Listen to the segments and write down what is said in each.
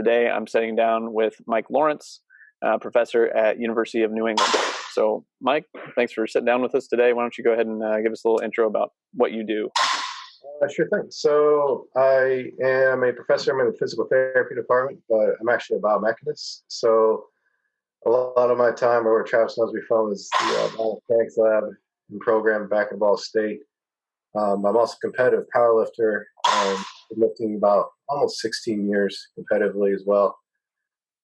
today I'm sitting down with Mike Lawrence, professor at University of New England. So Mike, thanks for sitting down with us today. Why don't you go ahead and give us a little intro about what you do? Sure thing. So I am a professor. I'm in the physical therapy department, but I'm actually a biomechanist. So a lot of my time, or where Travis knows me from, is the biomechanics lab and program back at Ball State. I'm also a competitive powerlifter. Been lifting about almost 16 years competitively as well.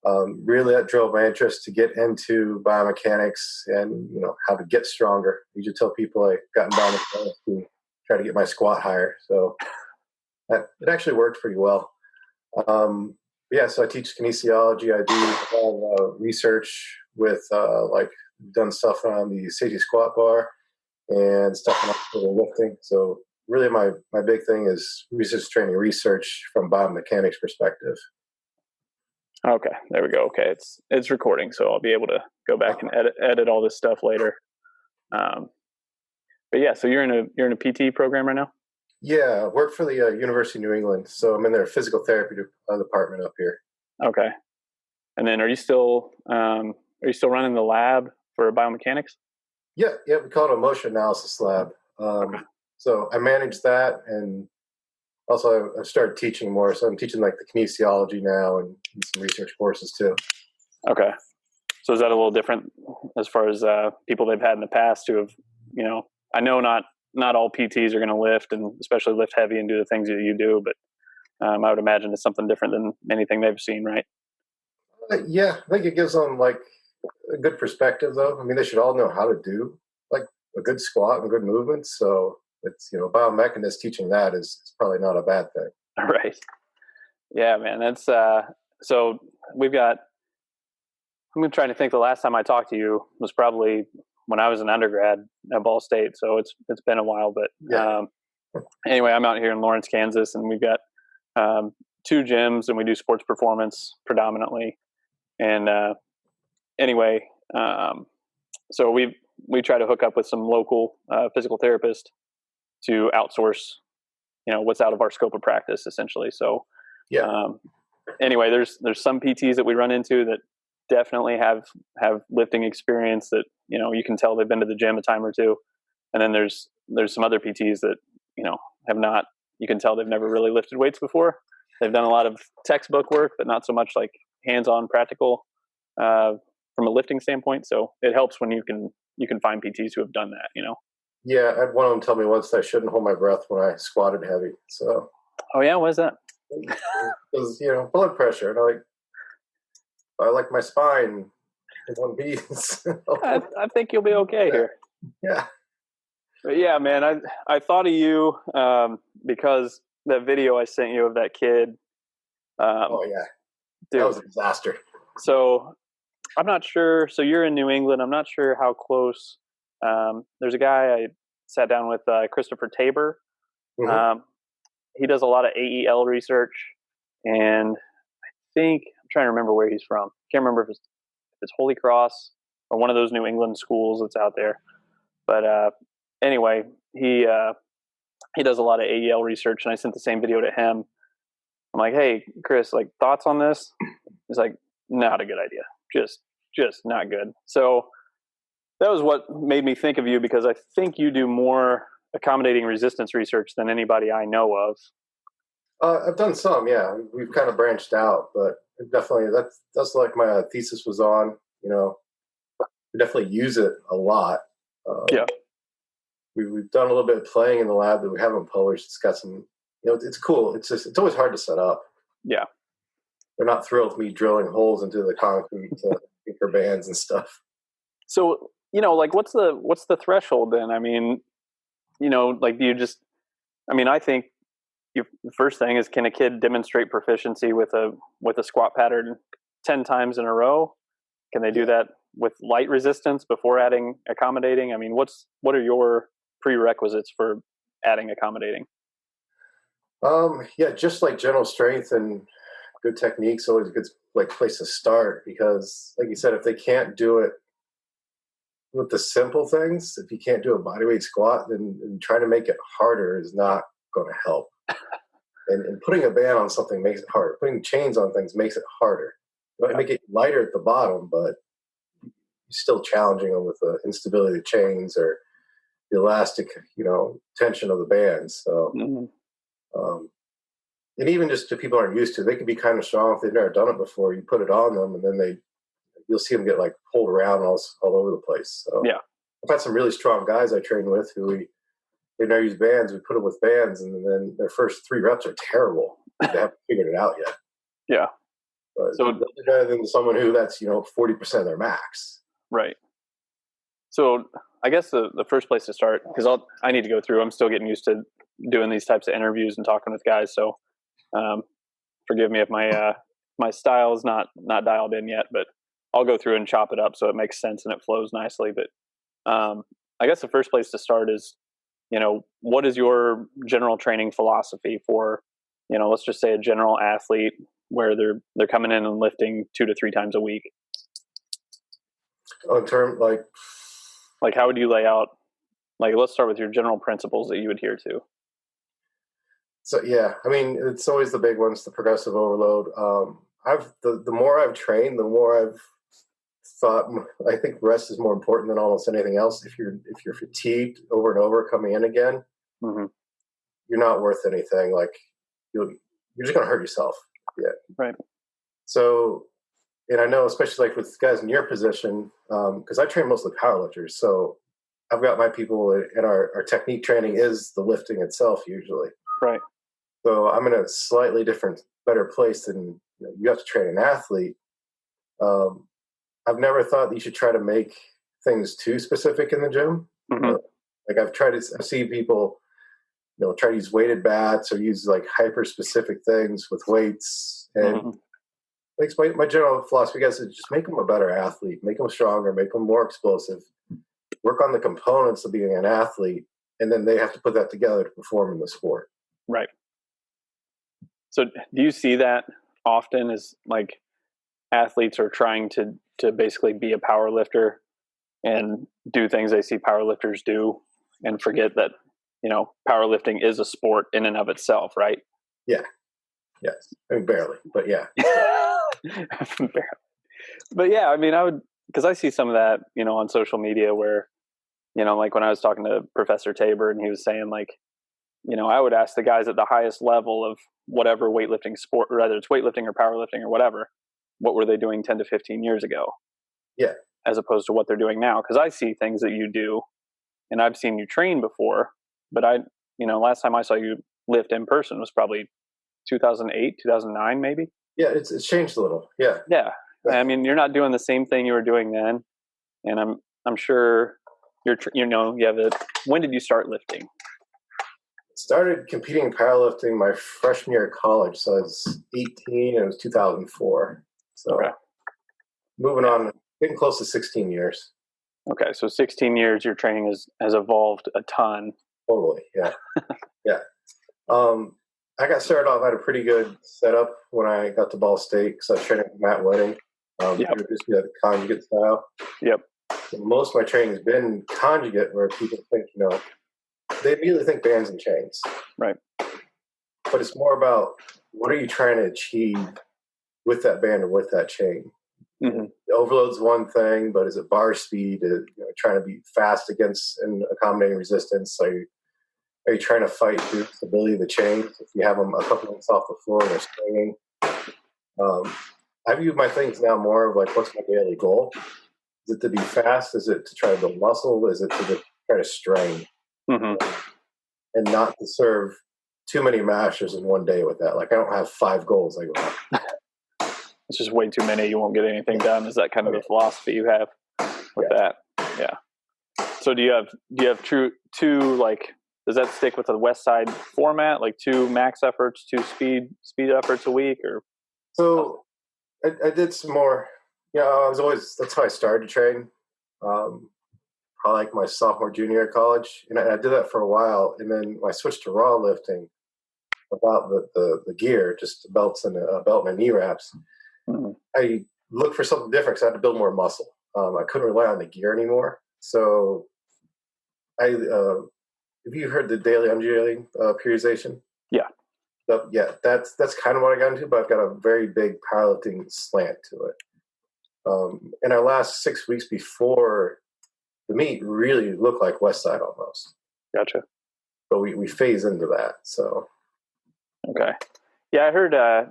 Really, that drove my interest to get into biomechanics and how to get stronger. I usually tell people I got in biomechanics to try to get my squat higher. So it actually worked pretty well. So I teach kinesiology. I do research with done stuff on the safety squat bar and stuff on lifting. So really my big thing is research training, research from biomechanics perspective. Okay, there we go. Okay, it's recording, so I'll be able to go back and edit all this stuff later. But yeah, so you're in a PT program right now? Yeah, I work for the University of New England, so I'm in their physical therapy department up here. Okay, and then are you still running the lab for biomechanics? Yeah, we call it a motion analysis lab. So I manage that, and also I've started teaching more. So I'm teaching like the kinesiology now and some research courses too. Okay, so is that a little different as far as people they've had in the past who have, I know not all PTs are going to lift, and especially lift heavy and do the things that you do, but I would imagine it's something different than anything they've seen, right? Yeah, I think it gives them like a good perspective, though. I mean, they should all know how to do like a good squat and good movements. So it's biomechanist teaching that is probably not a bad thing. Right. Yeah, man. That's so we've got. I'm trying to think. The last time I talked to you was probably when I was an undergrad at Ball State. So it's been a while, but yeah. Anyway, I'm out here in Lawrence, Kansas, and we've got 2 gyms, and we do sports performance predominantly. And so we try to hook up with some local physical therapist to outsource, what's out of our scope of practice, essentially. So, anyway, there's some PTs that we run into that definitely have lifting experience that you can tell they've been to the gym a time or two, and then there's some other PTs that have not. You can tell they've never really lifted weights before. They've done a lot of textbook work, but not so much like hands-on practical from a lifting standpoint. So it helps when you can find PTs who have done that. Yeah, I had one of them tell me once that I shouldn't hold my breath when I squatted heavy. So. Oh yeah, what is that? Because blood pressure, and I like my spine in one piece. I think you'll be okay here. Yeah. But yeah, man, I thought of you because that video I sent you of that kid. Oh yeah, dude, that was a disaster. So I'm not sure. So you're in New England. I'm not sure how close. There's a guy I sat down with, Christopher Tabor. Mm-hmm. He does a lot of AEL research, and I think I'm trying to remember where he's from. Can't remember if it's Holy Cross or one of those New England schools that's out there. But anyway, he does a lot of AEL research, and I sent the same video to him. I'm like, hey, Chris, like thoughts on this? He's like, not a good idea. Just not good. So that was what made me think of you, because I think you do more accommodating resistance research than anybody I know of. I've done some, yeah. We've kind of branched out, but definitely that's like my thesis was on. We definitely use it a lot. Yeah. We've done a little bit of playing in the lab that we haven't published. It's got some, it's cool. It's always hard to set up. Yeah. They're not thrilled with me drilling holes into the concrete for bands and stuff. So, like what's the threshold then? I mean, like do you just, I think the first thing is, can a kid demonstrate proficiency with a squat pattern 10 times in a row? Can they do that with light resistance before adding accommodating? I mean, what are your prerequisites for adding accommodating? Just like general strength and good technique's always a good place to start, because like you said, if they can't do it with the simple things, if you can't do a bodyweight squat, then trying to make it harder is not going to help. And putting a band on something makes it harder. Putting chains on things makes it harder. It might make it lighter at the bottom, but you're still challenging them with the instability of the chains or the elastic, tension of the bands. So, and even just to people who aren't used to, they can be kind of strong if they've never done it before. You put it on them, and then you'll see them get like pulled around all over the place. So, I've had some really strong guys I train with who they never use bands. We put them with bands, and then their first 3 reps are terrible. They haven't figured it out yet. Yeah. But so better than someone who that's 40% of their max. Right. So I guess the first place to start, because I need to go through. I'm still getting used to doing these types of interviews and talking with guys. So forgive me if my style is not dialed in yet, but I'll go through and chop it up so it makes sense and it flows nicely. But I guess the first place to start is, what is your general training philosophy for, let's just say a general athlete where they're coming in and lifting 2 to 3 times a week? On term, like how would you lay out, let's start with your general principles that you adhere to. So, I mean, it's always the big ones, the progressive overload. The more I've trained, the more I've thought, I think rest is more important than almost anything else. If you're fatigued over and over coming in again, you're not worth anything. Like you're just going to hurt yourself. Yeah. Right. So, and I know, especially like with guys in your position, because I train mostly powerlifters. So I've got my people in our technique training is the lifting itself usually. Right. So I'm in a slightly different, better place than you have to train an athlete. I've never thought that you should try to make things too specific in the gym. I've seen people, try to use weighted bats or use like hyper specific things with weights. And my general philosophy, guys, is just make them a better athlete, make them stronger, make them more explosive, work on the components of being an athlete. And then they have to put that together to perform in the sport. Right. So do you see that often as like athletes are trying to basically be a power lifter and do things they see powerlifters do and forget that, powerlifting is a sport in and of itself, right? Yeah. Yes. I mean, barely, but yeah. Barely. But yeah, I mean, because I see some of that, on social media where, like when I was talking to Professor Tabor and he was saying like, I would ask the guys at the highest level of whatever weightlifting sport, whether it's weightlifting or powerlifting or whatever, what were they doing 10 to 15 years ago? Yeah. As opposed to what they're doing now. Because I see things that you do and I've seen you train before, but last time I saw you lift in person was probably 2008, 2009, maybe. Yeah. It's changed a little. Yeah. Yeah. I mean, you're not doing the same thing you were doing then. And I'm sure when did you start lifting? Started competing in powerlifting my freshman year of college. So I was 18 and it was 2004. So moving on, getting close to 16 years. Okay. So 16 years, your training has evolved a ton. Totally. Yeah. Yeah. I got started off, I had a pretty good setup when I got to Ball State because I was training with Matt Wedding. Introduced me to the conjugate style. Yep. So most of my training has been conjugate where people think, they immediately think bands and chains. Right. But it's more about what are you trying to achieve with that band or with that chain? The overload's one thing, but is it bar speed? Trying to be fast against and accommodating resistance? Are you trying to fight through the stability of the chains? If you have them a couple minutes off the floor and they're swinging. I view my things now more of like, what's my daily goal? Is it to be fast? Is it to try to build muscle? Is it to try to strain? And not to serve too many masters in one day with that. Like I don't have 5 goals. It's just way too many. You won't get anything done. Is that kind of the philosophy you have with that? Yeah. So do you have two like, does that stick with the West Side format? Like 2 max efforts, 2 speed efforts a week, or? So I did some more, that's how I started to train. Probably like my sophomore, junior year of college. And I did that for a while. And then when I switched to raw lifting, about the gear, just belts and a belt and knee wraps, I looked for something different because I had to build more muscle. I couldn't rely on the gear anymore. So have you heard the daily undulating periodization? Yeah. Yeah, that's kind of what I got into, but I've got a very big powerlifting slant to it. In our last 6 weeks before the meet, really looked like West Side almost. Gotcha. But we phase into that. So okay, yeah, I heard. I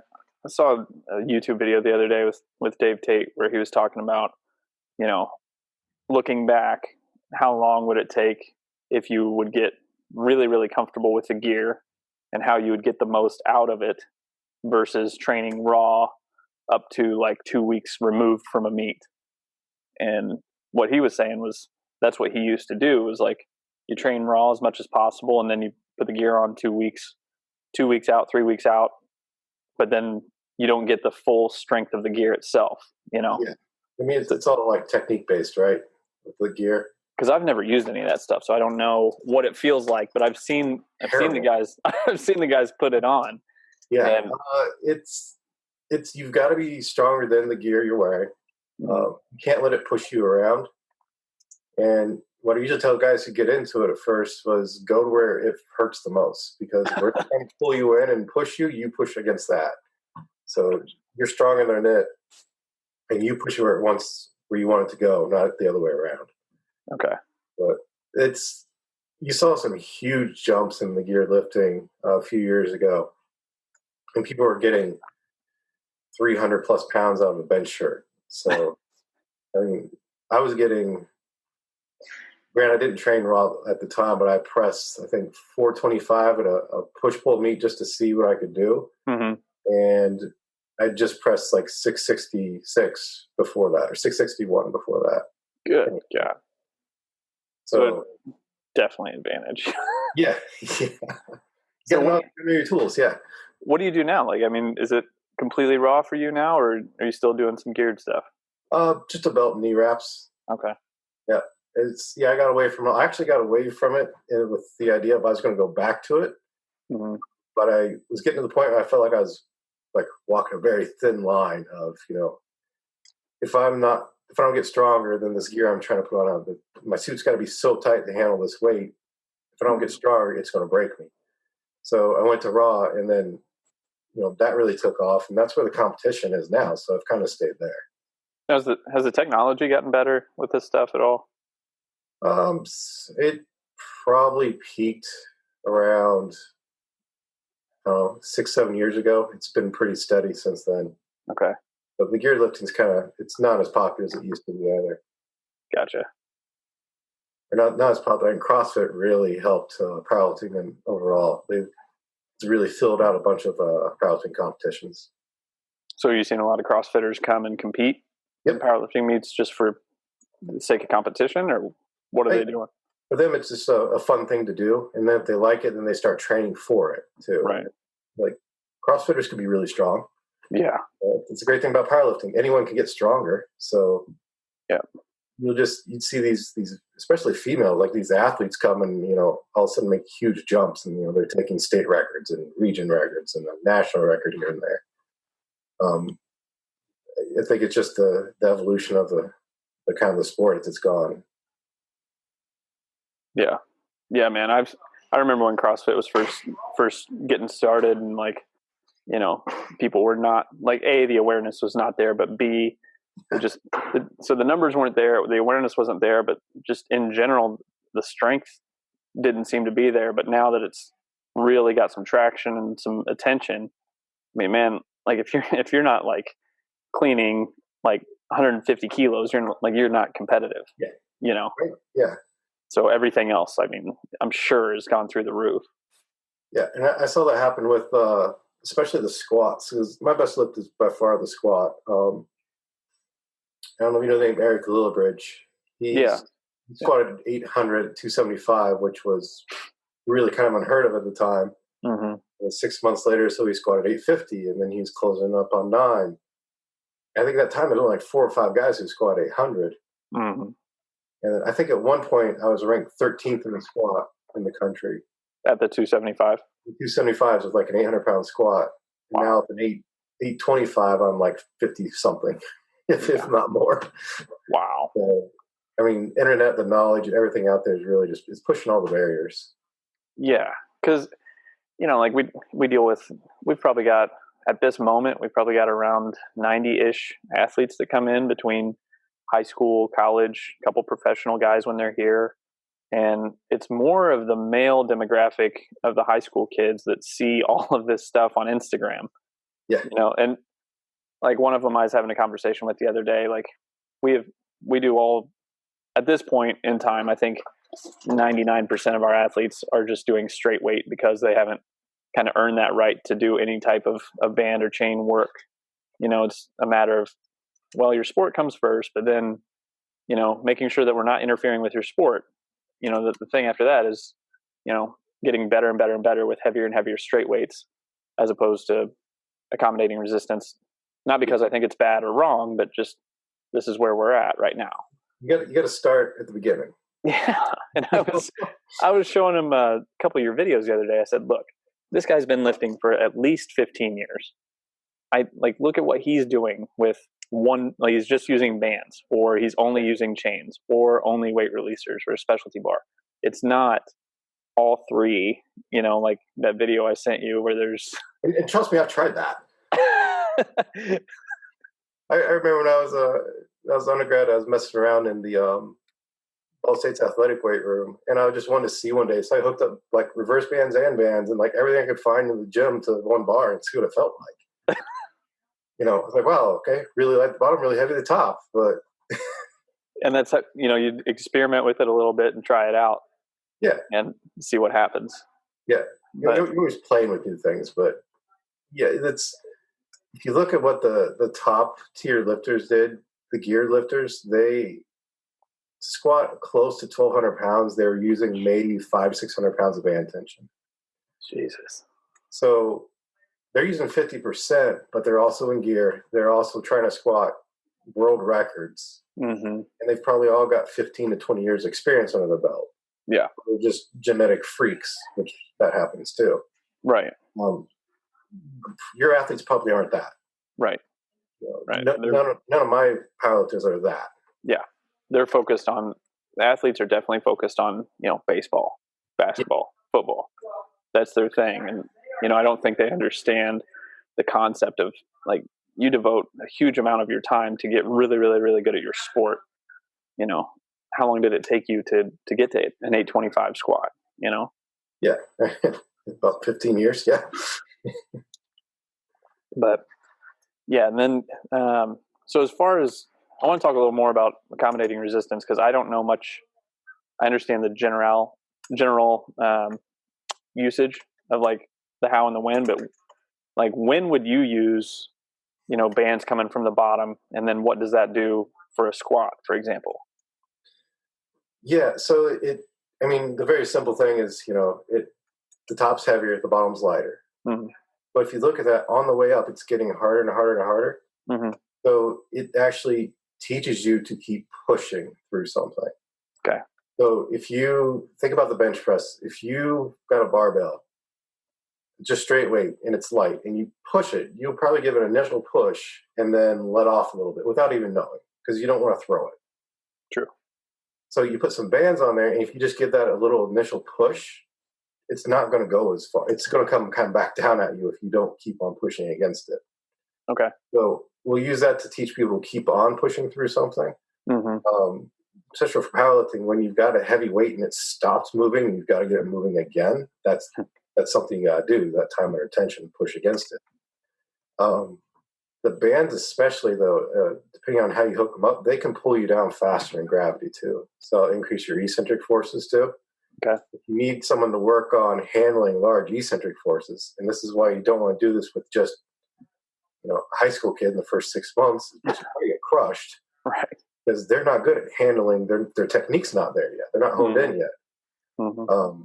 saw a YouTube video the other day with Dave Tate where he was talking about, looking back, how long would it take if you would get really, really comfortable with the gear, and how you would get the most out of it versus training raw up to like 2 weeks removed from a meet. And what he was saying was that's what he used to do, was like you train raw as much as possible, and then you put the gear on 2 weeks, 2 weeks out, 3 weeks out, but then you don't get the full strength of the gear itself, Yeah. I mean, it's all like technique based, right? With the gear. Because I've never used any of that stuff, so I don't know what it feels like. But I've seen the guys put it on. Yeah, and it's you've got to be stronger than the gear you're wearing. You can't let it push you around. And what I usually tell guys who get into it at first was go to where it hurts the most, because we're trying to pull you in and push you. You push against that. So you're stronger than it, and you push where you want it to go, not the other way around. Okay. But you saw some huge jumps in the gear lifting a few years ago, and people were getting 300 plus pounds out of a bench shirt. So, I mean, I was getting, granted, I didn't train raw at the time, but I pressed, I think, 425 at a push-pull meet just to see what I could do. Mm-hmm. And I just pressed like 666 before that, or 661 before that. Good God. So definitely advantage. Yeah. So what are your tools? Yeah. What do you do now? Like, I mean, is it completely raw for you now, or are you still doing some geared stuff? Just a belt and knee wraps. Okay. Yeah. I got away from it. I actually got away from it with the idea of I was going to go back to it. Mm-hmm. But I was getting to the point where I felt like I was like walking a very thin line of, if I don't get stronger than this gear I'm trying to put on, my suit's got to be so tight to handle this weight. If I don't get stronger, it's going to break me. So I went to raw, and then, that really took off, and that's where the competition is now. So I've kind of stayed there. Has the technology gotten better with this stuff at all? It probably peaked around 6-7 years ago. It's been pretty steady since then. Okay. But the gear lifting's it's not as popular as it used to be either. Gotcha. Or not as popular. And CrossFit really helped powerlifting and overall. They've really filled out a bunch of powerlifting competitions. So are you seeing a lot of CrossFitters come and compete in powerlifting meets just for the sake of competition, or what are they doing? For them, it's just a fun thing to do. And then if they like it, then they start training for it too. Right. Like CrossFitters can be really strong. Yeah. It's a great thing about powerlifting. Anyone can get stronger. So yeah, you'd see these especially female, like these athletes come and, all of a sudden make huge jumps, and, they're taking state records and region records and a national record here and there. I think it's just the evolution of the kind of the sport it's gone. Yeah. Yeah, man. I remember when CrossFit was first getting started, and like, people were not like, A, the awareness was not there, but B, so the numbers weren't there, the awareness wasn't there, but just in general, the strength didn't seem to be there. But now that it's really got some traction and some attention, I mean, man, like if you're not like cleaning like 150 kilos, you're not competitive. Yeah. Yeah. So everything else, I mean, I'm sure has gone through the roof. Yeah, and I saw that happen with especially the squats, because my best lift is by far the squat. I don't know if you know the name Eric Lillibridge. He squatted 800 at 275, which was really kind of unheard of at the time. Mm-hmm. And 6 months later, so he squatted 850, and then he's closing up on 9. I think at that time there were like 4 or 5 guys who squatted 800. Mm-hmm. And I think at one point I was ranked 13th in the squat in the country. At the 275? The 275 was like an 800-pound squat. Wow. Now at an 825, I'm like 50-something, if not more. Wow. So, I mean, internet, the knowledge, and everything out there is really it's pushing all the barriers. Yeah, because like we deal with, we've probably got, at this moment, we've probably got around 90-ish athletes that come in between high school, college, a couple professional guys when they're here. And it's more of the male demographic of the high school kids that see all of this stuff on Instagram. Yeah. And like one of them I was having a conversation with the other day, like we do all, at this point in time, I think 99% of our athletes are just doing straight weight because they haven't kind of earned that right to do any type of band or chain work. It's a matter of, well, your sport comes first, but then, making sure that we're not interfering with your sport. The thing after that is, getting better and better and better with heavier and heavier straight weights, as opposed to accommodating resistance. Not because I think it's bad or wrong, but just this is where we're at right now. You got to start at the beginning. Yeah, and I was showing him a couple of your videos the other day. I said, look, this guy's been lifting for at least 15 years. Look at what he's doing with one, like he's just using bands, or he's only using chains, or only weight releasers or a specialty bar. It's not all three, like that video I sent you where there's. And trust me, I've tried that. I remember when I was undergrad, I was messing around in the Ball State's athletic weight room, and I just wanted to see one day. So I hooked up like reverse bands and bands and like everything I could find in the gym to one bar and see what it felt like. I was like, wow, okay, really light the bottom, really heavy the top, but. And that's how, you experiment with it a little bit and try it out. Yeah. And see what happens. Yeah. You're always playing with new things, but yeah, if you look at what the top tier lifters did, the gear lifters, they squat close to 1,200 pounds. They were using maybe 500-600 pounds of band tension. Jesus. So they're using 50%, but they're also in gear. They're also trying to squat world records. Mm-hmm. And they've probably all got 15 to 20 years experience under their belt. Yeah. They're just genetic freaks, which that happens too. Right. Your athletes probably aren't that. Right. Right. None of my powerlifters are that. Yeah. They're focused on, the athletes are definitely focused on, baseball, basketball, football. That's their thing. And, I don't think they understand the concept of like, you devote a huge amount of your time to get really, really, really good at your sport. How long did it take you to get to an 825 squat, Yeah. About 15 years. Yeah. But yeah. And then, so as far as, I want to talk a little more about accommodating resistance, because I don't know much. I understand the general usage of like the how and the when, but like when would you use, bands coming from the bottom, and then what does that do for a squat, for example? Yeah. So the very simple thing is, the top's heavier, the bottom's lighter. Mm-hmm. But if you look at that on the way up, it's getting harder and harder and harder. Mm-hmm. So it actually teaches you to keep pushing through something. Okay. So if you think about the bench press, if you got a barbell, just straight weight, and it's light, and you push it, you'll probably give an initial push and then let off a little bit without even knowing, because you don't want to throw it. True. So you put some bands on there, and if you just give that a little initial push, it's not going to go as far. It's going to come back down at you if you don't keep on pushing against it. Okay. So we'll use that to teach people to keep on pushing through something. Mm-hmm. Especially for powerlifting, when you've got a heavy weight and it stops moving, and you've got to get it moving again. That's something you got to do. That time under tension, push against it. The bands, especially though, depending on how you hook them up, they can pull you down faster in gravity too. So increase your eccentric forces too. Okay. If you need someone to work on handling large eccentric forces, and this is why you don't want to do this with just a high school kid in the first 6 months, because you get crushed. Right. Because they're not good at handling, their technique's not there yet. They're not honed in yet. Mm-hmm.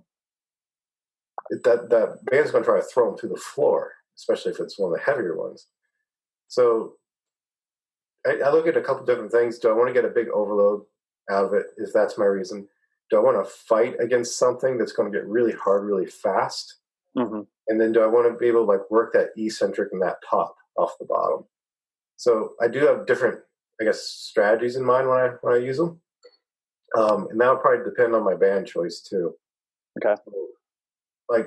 That band's going to try to throw them through the floor, especially if it's one of the heavier ones. So I look at a couple different things. Do I want to get a big overload out of it, if that's my reason? Do I want to fight against something that's going to get really hard really fast? Mm-hmm. And then do I want to be able to work that eccentric and that pop off the bottom? So I do have different, strategies in mind when I use them. And that'll probably depend on my band choice too. Okay. So,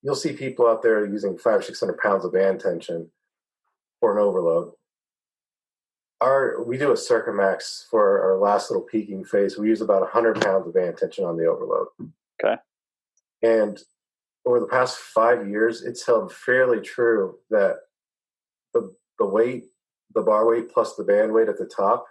you'll see people out there using 500 or 600 pounds of band tension for an overload. We do a Circumax for our last little peaking phase. We use about 100 pounds of band tension on the overload. Okay. And over the past 5 years, it's held fairly true that the weight, the bar weight plus the band weight at the top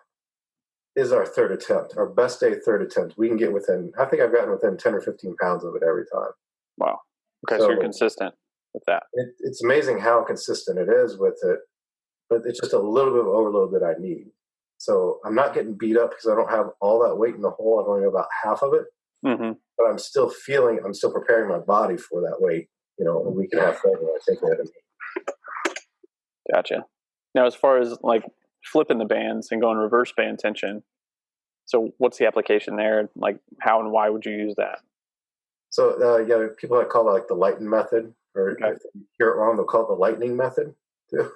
is our third attempt, our best day third attempt. We can get within, I think I've gotten within 10 or 15 pounds of it every time. Wow. Okay, so you're consistent with that. It's amazing how consistent it is with it, but it's just a little bit of overload that I need. So I'm not getting beat up because I don't have all that weight in the hole. I've only got about half of it. Mm-hmm. But I'm still preparing my body for that weight, a week and a half later when I take it at me. Gotcha. Now, as far as like flipping the bands and going reverse band tension, so what's the application there? Like, how and why would you use that? So, people that call it like the Lightning method, or if you hear it wrong, they'll call it the lightning method too.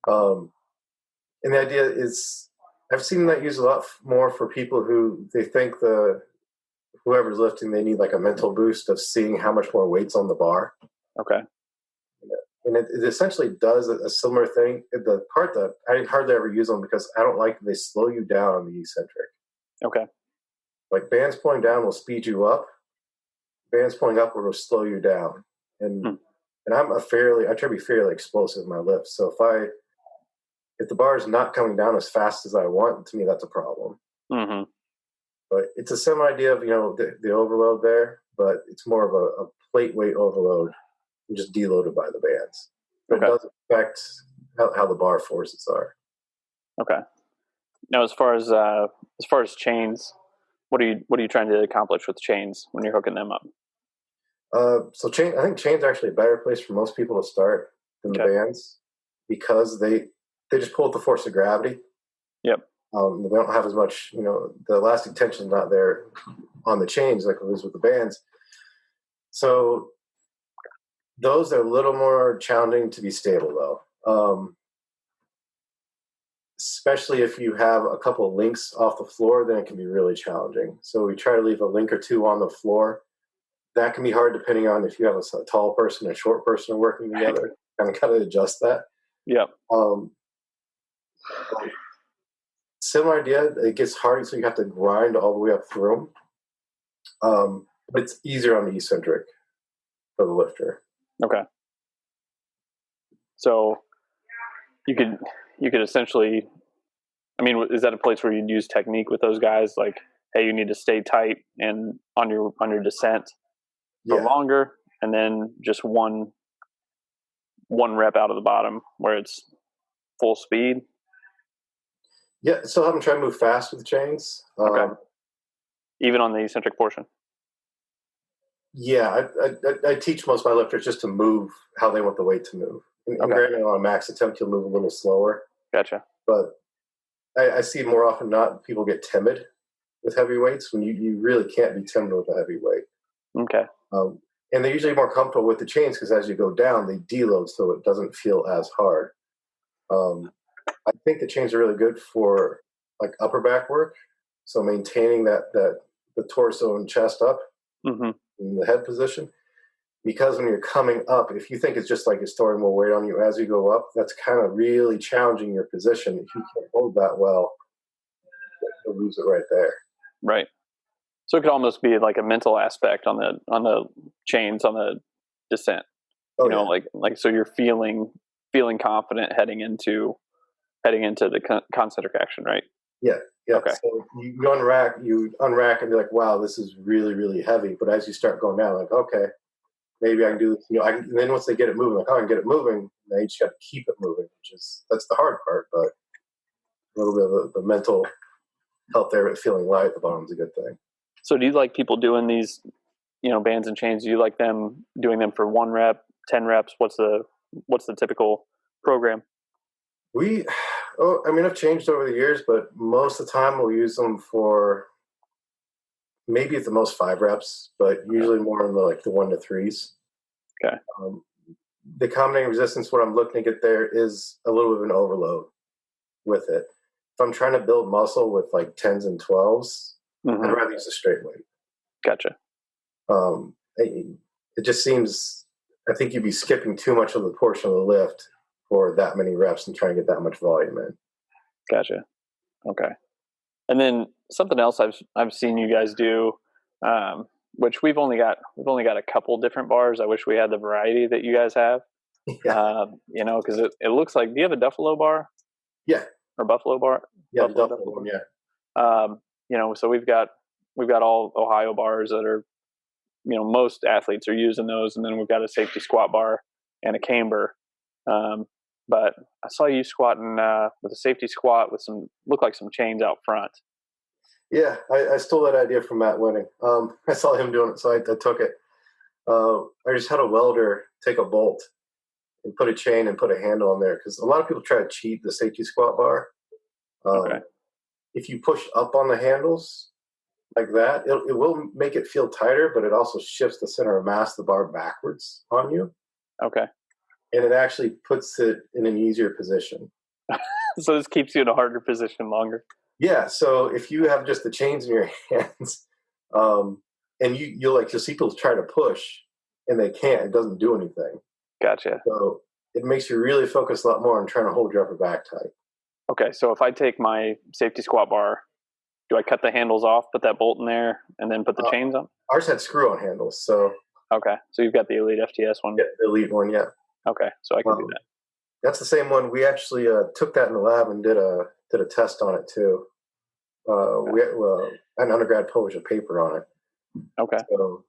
And the idea is, I've seen that used a lot more for people who they think whoever's lifting, they need like a mental boost of seeing how much more weight's on the bar. Okay. And it essentially does a similar thing. The part that I hardly ever use them because I don't like they slow you down on the eccentric. Okay. Like bands pulling down will speed you up. Bands pulling upward will slow you down. And I'm I try to be fairly explosive in my lifts. So if the bar is not coming down as fast as I want, to me that's a problem. Mm-hmm. But it's a similar idea of the overload there, but it's more of a plate weight overload. Just deloaded by the bands. But it does affect how the bar forces are. Okay. Now, as far as chains, what are you trying to accomplish with chains when you're hooking them up? I think chains are actually a better place for most people to start than the bands because they just pull with the force of gravity. Yep. They don't have as much, the elastic tension is not there on the chains like it is with the bands. So those are a little more challenging to be stable, though. Especially if you have a couple of links off the floor, then it can be really challenging. So we try to leave a link or two on the floor. That can be hard depending on if you have a tall person and a short person working together. Kind of got to adjust that. Yep. Similar idea. It gets hard, so you have to grind all the way up through them. But it's easier on the eccentric for the lifter. Okay. So you could essentially, I mean, is that a place where you'd use technique with those guys? Like, hey, you need to stay tight and on your descent for longer, and then just one rep out of the bottom where it's full speed. Yeah, still have them try to move fast with the chains. Okay. Even on the eccentric portion. Yeah, I teach most of my lifters just to move how they want the weight to move. And granted, on a max attempt, you'll move a little slower. Gotcha. But I see more often not people get timid with heavy weights when you really can't be timid with a heavy weight. Okay. And they're usually more comfortable with the chains because as you go down, they deload so it doesn't feel as hard. I think the chains are really good for like upper back work. So maintaining the torso and chest up. Mm-hmm. In the head position, because when you're coming up, if you think it's just like it's storing more weight on you as you go up, that's kind of really challenging your position. If you can't hold that well, you'll lose it right there. Right. So it could almost be like a mental aspect on the chains on the descent. Like so you're feeling confident heading into the concentric action, right? Yeah. Yeah. Okay. So you unrack and be like, wow, this is really, really heavy. But as you start going down, like, okay, maybe I can do this. And then once they get it moving, like, oh, I can get it moving. They just got to keep it moving, that's the hard part. But a little bit of the mental help there, but feeling light at the bottom is a good thing. So do you like people doing these, bands and chains? Do you like them doing them for 1 rep, 10 reps? What's the typical program? I've changed over the years, but most of the time we'll use them for maybe at the most 5 reps, but usually more in the 1 to 3s. Okay. The accommodating resistance, what I'm looking to get there is a little bit of an overload with it. If I'm trying to build muscle with like 10s and 12s, I'd rather use a straight weight. Gotcha. it just seems, I think you'd be skipping too much of the portion of the lift for that many reps and trying to get that much volume in. Gotcha. Okay. And then something else I've seen you guys do, which we've only got a couple different bars. I wish we had the variety that you guys have. Yeah. Because it looks like, do you have a Duffalo bar? Yeah. Or Buffalo bar? Yeah, Duffalo one, yeah. So we've got all Ohio bars that are, most athletes are using those, and then we've got a safety squat bar and a camber. But I saw you squatting with a safety squat with look like some chains out front. Yeah, I stole that idea from Matt Winning. I saw him doing it, so I took it. I just had a welder take a bolt and put a chain and put a handle on there, because a lot of people try to cheat the safety squat bar. Okay. If you push up on the handles like that, it will make it feel tighter, but it also shifts the center of mass of the bar backwards on you. Okay. And it actually puts it in an easier position. So this keeps you in a harder position longer. Yeah. So if you have just the chains in your hands, and you'll see people try to push and they can't, it doesn't do anything. Gotcha. So it makes you really focus a lot more on trying to hold your upper back tight. Okay. So if I take my safety squat bar, do I cut the handles off, put that bolt in there, and then put the chains on? Ours had screw-on handles, so. Okay. So you've got the Elite FTS one? Yeah, the Elite one, yeah. Okay. So I can do that. That's the same one. We actually took that in the lab and did a test on it too. An undergrad published a paper on it. Okay. So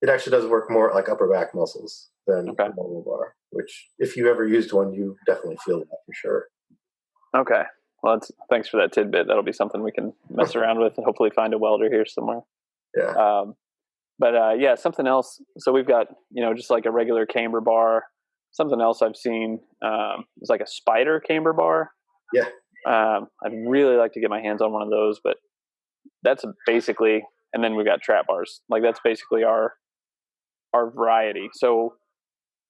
it actually does work more like upper back muscles than Okay. a normal bar, which if you ever used one, you definitely feel that for sure. Okay. Well, thanks for that tidbit. That'll be something we can mess around with and hopefully find a welder here somewhere. Yeah. But something else. So we've got, just like a regular camber bar. Something else I've seen is like a spider camber bar. Yeah. I'd really like to get my hands on one of those, but that's basically, and then we've got trap bars. Like that's basically our variety. So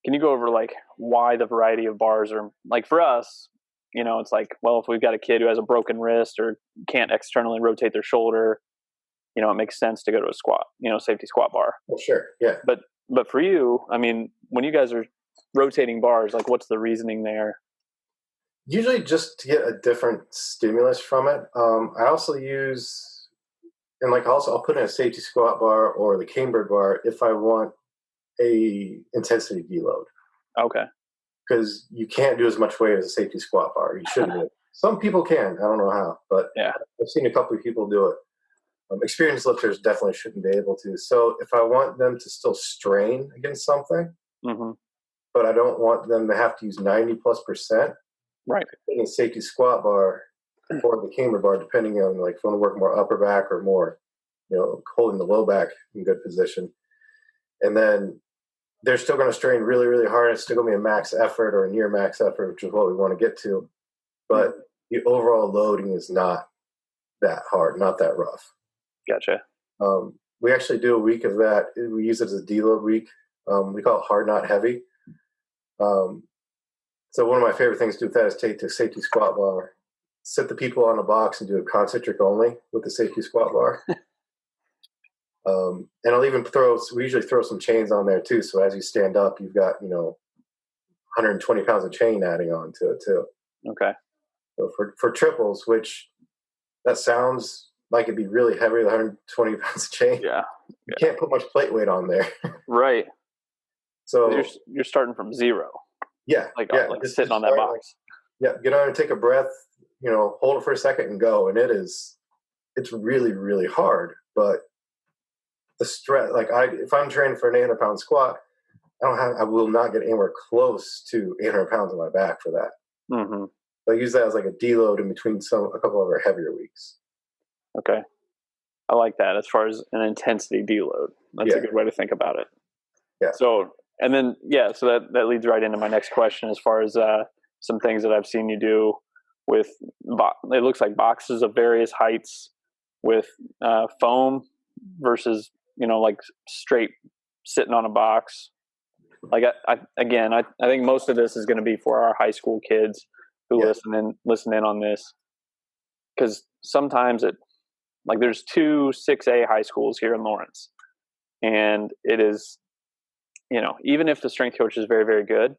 can you go over like why the variety of bars are like for us, it's like, well, if we've got a kid who has a broken wrist or can't externally rotate their shoulder, it makes sense to go to a squat, safety squat bar. Well, sure. Yeah. But for you, I mean, when you guys are rotating bars, like what's the reasoning there? Usually just to get a different stimulus from it. I also use, and I'll put in a safety squat bar or the camber bar if I want a intensity deload. Okay. Because you can't do as much weight as a safety squat bar. You shouldn't. Some people can. I don't know how, but yeah, I've seen a couple of people do it. Experienced lifters definitely shouldn't be able to. So if I want them to still strain against something, but I don't want them to have to use 90+%, right? In a safety squat bar or the camber bar, depending on if you want to work more upper back or more, holding the low back in good position, and then they're still going to strain really, really hard. It's still going to be a max effort or a near max effort, which is what we want to get to. But the overall loading is not that hard, not that rough. Gotcha. We actually do a week of that. We use it as a deload week. We call it hard, not heavy. So one of my favorite things to do with that is take the safety squat bar, sit the people on a box and do a concentric only with the safety squat bar. And I'll even we usually throw some chains on there too. So as you stand up, you've got, 120 pounds of chain adding on to it too. Okay. So for triples, which that sounds like it'd be really heavy, 120 pounds of chain. Yeah. You can't put much plate weight on there. Right. So you're starting from zero. Yeah. Like just sitting on that box. Get on and take a breath, hold it for a second and go. And it's really, really hard. But the stress, if I'm training for an 800-pound squat, I will not get anywhere close to 800 pounds on my back for that. Mm-hmm. So I use that as like a deload in between a couple of our heavier weeks. Okay. I like that as far as an intensity deload. That's a good way to think about it. Yeah. So, and then, so that leads right into my next question as far as some things that I've seen you do with, it looks like boxes of various heights with foam versus, like straight sitting on a box. Like I think most of this is going to be for our high school kids who listen in on this, because sometimes there's 2 6A high schools here in Lawrence, and it is even if the strength coach is very, very good,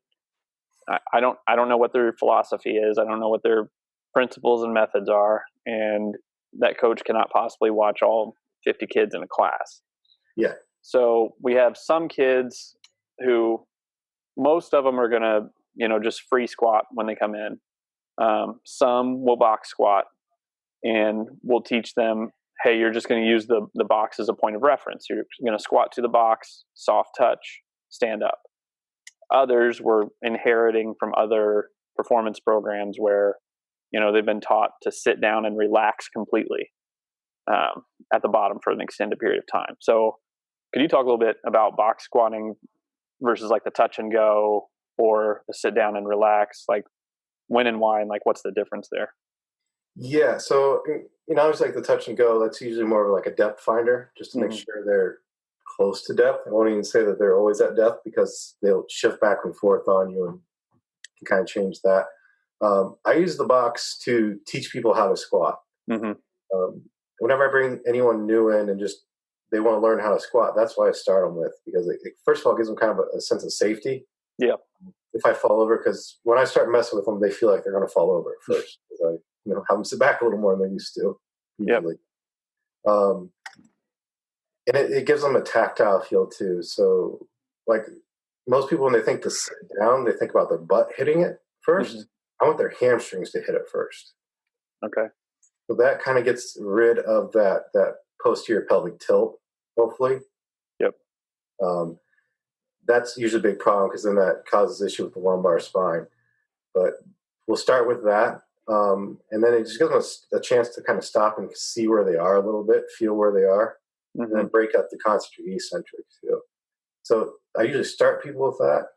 I don't know what their philosophy is. I don't know what their principles and methods are. And that coach cannot possibly watch all 50 kids in a class. Yeah. So we have some kids who, most of them are going to, just free squat when they come in. Some will box squat, and we'll teach them, hey, you're just going to use the box as a point of reference. You're going to squat to the box, soft touch, stand up. Others were inheriting from other performance programs where, they've been taught to sit down and relax completely at the bottom for an extended period of time. So could you talk a little bit about box squatting versus like the touch and go or the sit down and relax, like when and why, and like what's the difference there? Yeah. So, I always like the touch and go. That's usually more of like a depth finder, just to make sure they're close to depth. I won't even say that they're always at depth because they'll shift back and forth on you and can kind of change that. I use the box to teach people how to squat. Whenever I bring anyone new in and just they want to learn how to squat, that's why I start them with, because it first of all, gives them kind of a sense of safety. Yeah. If I fall over, because when I start messing with them, they feel like they're going to fall over at first. I have them sit back a little more than they're used to, usually. Yep. And it gives them a tactile feel too. So, like most people, when they think to sit down, they think about their butt hitting it first. I want their hamstrings to hit it first. Okay. So that kind of gets rid of that posterior pelvic tilt, hopefully. Yep. That's usually a big problem because then that causes issue with the lumbar spine. But we'll start with that. And then it just gives them a chance to kind of stop and see where they are a little bit, feel where they are, and then break up the concentric eccentric too. So I usually start people with that.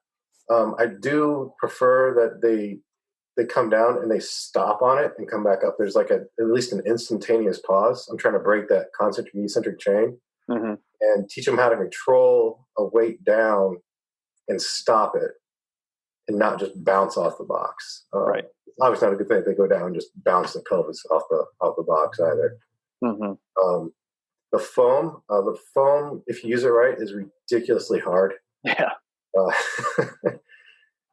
I do prefer that they come down and they stop on it and come back up. There's like at least an instantaneous pause. I'm trying to break that concentric eccentric chain and teach them how to control a weight down and stop it and not just bounce off the box. Right. It's obviously not a good thing if they go down and just bounce the pelvis off the box either. The foam, if you use it right, is ridiculously hard. Yeah.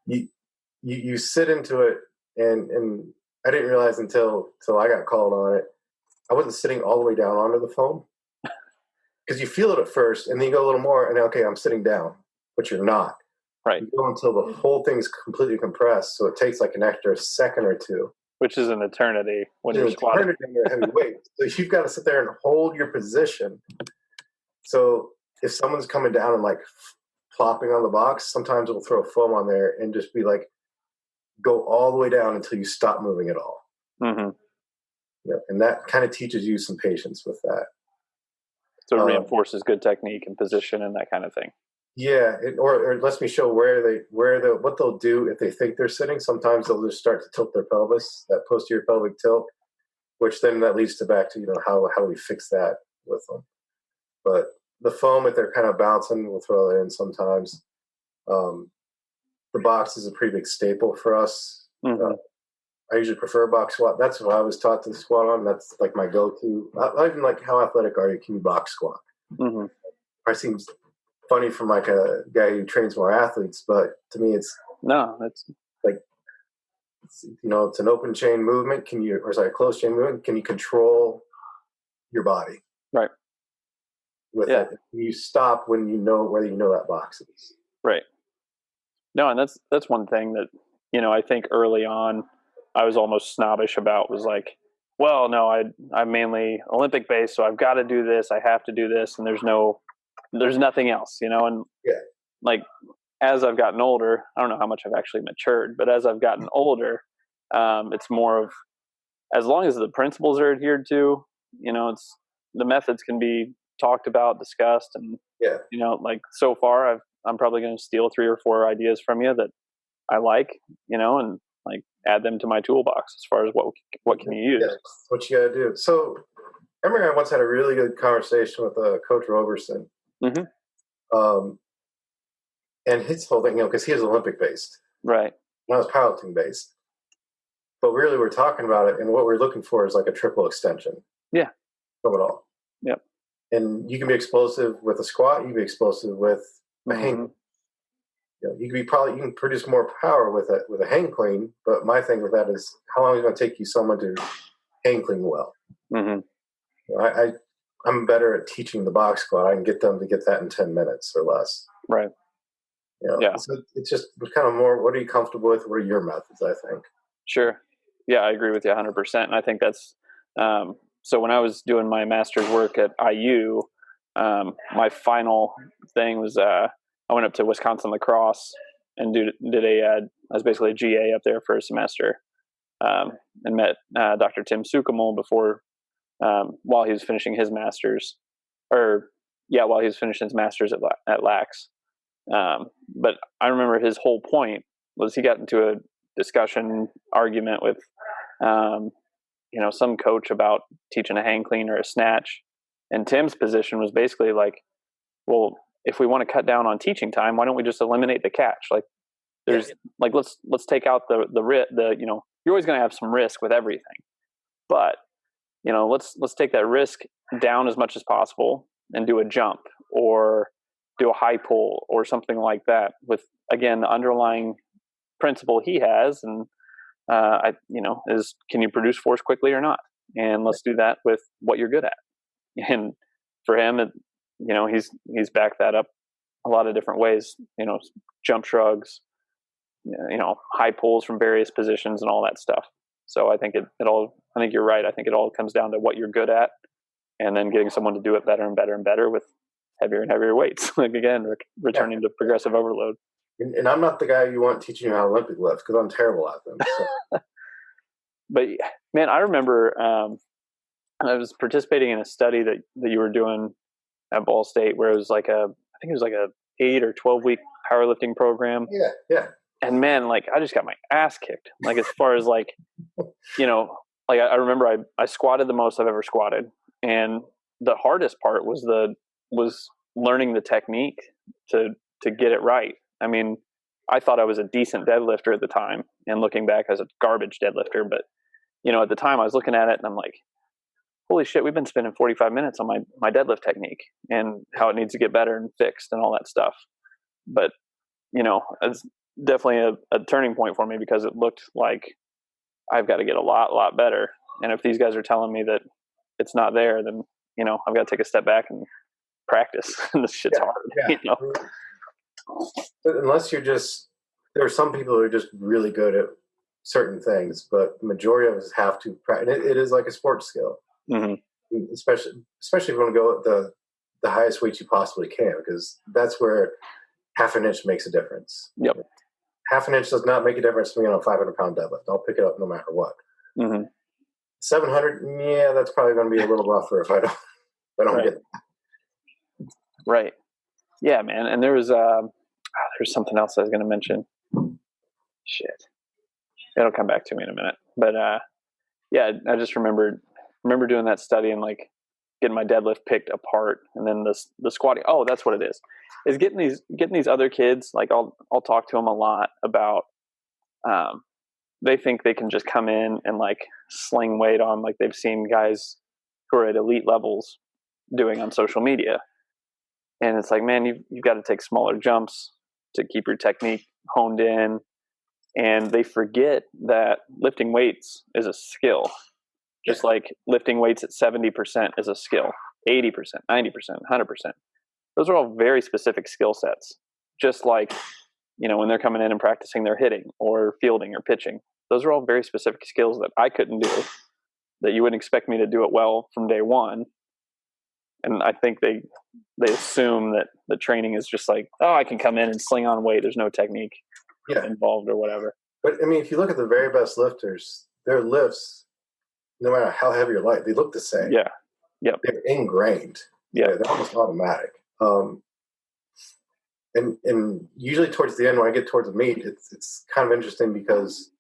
You sit into it, and I didn't realize until I got called on it. I wasn't sitting all the way down onto the foam because you feel it at first, and then you go a little more, and okay, I'm sitting down, but you're not. Right. You go until the whole thing's completely compressed, so it takes like an extra second or two. Which is an eternity when you're squatting. Heavy weight. So you've got to sit there and hold your position. So if someone's coming down and like plopping on the box, sometimes we'll throw foam on there and just be like, go all the way down until you stop moving at all. Yeah, and that kind of teaches you some patience with that. So it reinforces good technique and position and that kind of thing. Yeah, or it lets me show what they'll do if they think they're sitting. Sometimes they'll just start to tilt their pelvis, that posterior pelvic tilt, which then that leads to back to how we fix that with them. But the foam, if they're kind of bouncing, we'll throw that in sometimes. The box is a pretty big staple for us. I usually prefer a box squat. That's what I was taught to squat on. That's like my go-to. I even like, how athletic are you? Can you box squat? It seems funny from like a guy who trains more athletes, but to me, it's like, it's an open chain movement. A closed chain movement? Can you control your body? Right. With it, you stop when whether that box is. Right. No, and that's one thing that I think early on I was almost snobbish about, was like, well, no, I'm mainly Olympic based, so I've got to do this. I have to do this, and there's nothing else, and like as I've gotten older, I don't know how much I've actually matured, but as I've gotten older, it's more of, as long as the principles are adhered to, it's, the methods can be talked about, discussed, and like so far I'm probably going to steal 3 or 4 ideas from you that I like, and like add them to my toolbox as far as what can you use. Yeah, what you got to do. So I remember I once had a really good conversation with Coach Roberson. And his whole thing, because he was Olympic based. Right. And I was powerlifting based. But really we're talking about it, and what we're looking for is like a triple extension. Yeah. From it all. Yep. And you can be explosive with a squat, you can be explosive with a hang. you can produce more power with a hang clean. But my thing with that is, how long is it going to take you someone to hang clean well? Mm-hmm. I'm better at teaching the box squat. I can get them to get that in 10 minutes or less. Right. Yeah. So it's just kind of more, what are you comfortable with? What are your methods, I think? Sure. Yeah, I agree with you 100%. And I think that's, so when I was doing my master's work at IU, my final thing was, I went up to Wisconsin lacrosse and I was basically a GA up there for a semester, and met, Dr. Tim Sukamal before, while he was finishing his master's, while he was finishing his master's at Lax. But I remember his whole point was he got into a discussion argument with, some coach about teaching a hang clean or a snatch. And Tim's position was basically like, well, if we want to cut down on teaching time, why don't we just eliminate the catch? Like let's take out the you're always going to have some risk with everything, but let's take that risk down as much as possible and do a jump or do a high pull or something like that with, again, the underlying principle he has. And, is, can you produce force quickly or not? And let's do that with what you're good at. And for him, he's backed that up a lot of different ways, jump shrugs, high pulls from various positions and all that stuff. So I think I think you're right. I think it all comes down to what you're good at and then getting someone to do it better and better and better with heavier and heavier weights. Like, again, returning to progressive overload. And I'm not the guy you want teaching you how to Olympic lift, because I'm terrible at them. So. But man, I remember I was participating in a study that you were doing at Ball State, where it was like I think it was like a 8 or 12-week powerlifting program. Yeah. And man, like, I just got my ass kicked. Like, as far as like, I remember I squatted the most I've ever squatted, and the hardest part was learning the technique to get it right. I mean, I thought I was a decent deadlifter at the time, and looking back, I was a garbage deadlifter. But at the time, I was looking at it and I'm like, holy shit, we've been spending 45 minutes on my deadlift technique and how it needs to get better and fixed and all that stuff. But it's definitely a turning point for me, because it looked like I've got to get a lot better. And if these guys are telling me that it's not there, then I've got to take a step back and practice. This shit's hard. Yeah. Unless there are some people who are just really good at certain things, but the majority of us have to practice. It is like a sports skill. Mm-hmm. Especially if you want to go at the highest weight you possibly can, because that's where half an inch makes a difference. Yep. Half an inch does not make a difference to me on a 500-pound deadlift. I'll pick it up no matter what. Mm-hmm. 700, yeah, that's probably going to be a little rougher if I don't get that. Right. Yeah, man. And there was something else I was going to mention. Shit. It'll come back to me in a minute. But yeah, I just remember doing that study and like getting my deadlift picked apart, and then the squatting. Oh, that's what it is getting these other kids. Like, I'll talk to them a lot about, they think they can just come in and like sling weight on, like they've seen guys who are at elite levels doing on social media. And it's like, man, you've got to take smaller jumps to keep your technique honed in. And they forget that lifting weights is a skill. Just like lifting weights at 70% is a skill, 80%, 90%, 100%. Those are all very specific skill sets. Just like, when they're coming in and practicing their hitting or fielding or pitching, those are all very specific skills that I couldn't do, that you wouldn't expect me to do it well from day one. And I think they assume that the training is just like, oh, I can come in and sling on weight. There's no technique involved or whatever. But I mean, if you look at the very best lifters, their lifts, no matter how heavy or light, they look the same. Yeah. Yep. They're ingrained. Yeah. They're almost automatic. And usually towards the end, when I get towards the meet, it's kind of interesting, because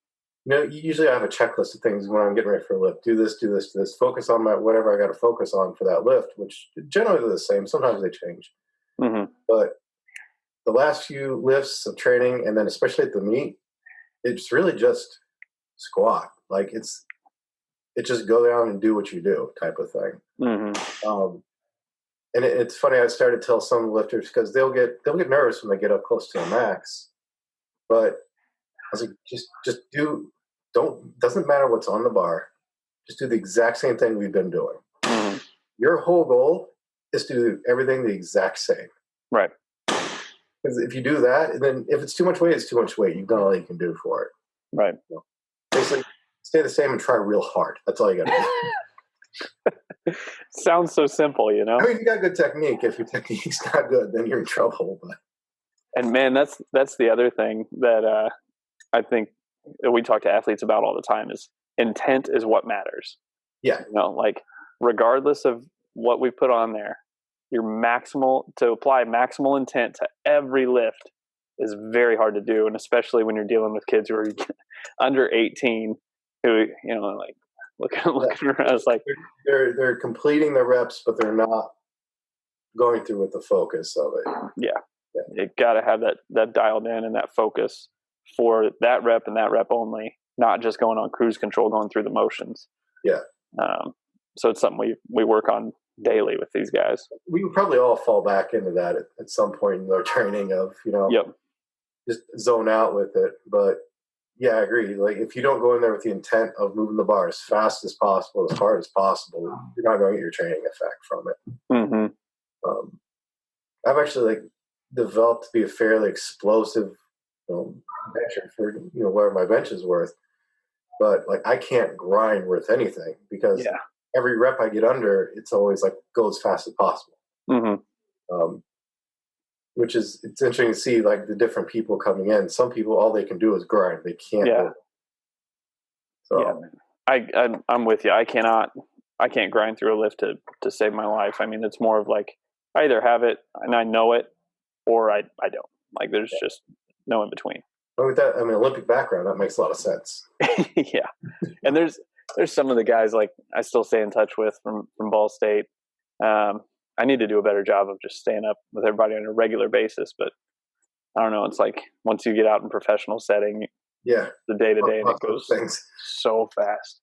usually I have a checklist of things when I'm getting ready for a lift. Do this, do this, do this. Focus on whatever I got to focus on for that lift, which generally are the same. Sometimes they change. Mm-hmm. But the last few lifts of training, and then especially at the meet, it's really just squat. Like, it's just go down and do what you do type of thing. Mm-hmm. And it's funny. I started to tell some lifters because they'll get nervous when they get up close to the max. But I was like, just do. Don't doesn't matter what's on the bar. Just do the exact same thing we've been doing. Mm-hmm. Your whole goal is to do everything the exact same. Right. Because if you do that, and then if it's too much weight, it's too much weight. You've done all you can do for it. Right. Basically, stay the same and try real hard. That's all you got to do. Sounds so simple, you know? I mean, you got good technique. If your technique's not good, then you're in trouble. But. And man, that's the other thing that I think we talk to athletes about all the time is intent is what matters. Yeah. You know, like regardless of what we put on there, to apply maximal intent to every lift is very hard to do. And especially when you're dealing with kids who are under 18 who, you know, like looking around, it's like they're completing the reps, but they're not going through with the focus of it. Yeah. You got to have that dialed in and that focus for that rep and that rep only, not just going on cruise control, going through the motions. Yeah. So it's something we work on daily with these guys. We would probably all fall back into that at some point in our training of, you know, yep. just zone out with it. But yeah, I agree. Like if you don't go in there with the intent of moving the bar as fast as possible, as hard as possible, you're not going to get your training effect from it. Mm-hmm. I've actually developed to be a fairly explosive bencher for where my bench is worth, but I can't grind worth anything because every rep I get under, it's always go as fast as possible. Mm-hmm. Which is it's interesting to see the different people coming in. Some people all they can do is grind; they can't. Yeah. So I'm with you. I can't grind through a lift to save my life. I mean, it's more of I either have it and I know it, or I don't. There's just no in between. But with that, Olympic background, that makes a lot of sense. Yeah. And there's some of the guys I still stay in touch with from Ball State. I need to do a better job of just staying up with everybody on a regular basis, but I don't know. It's once you get out in professional setting, the day to day, and it goes so fast.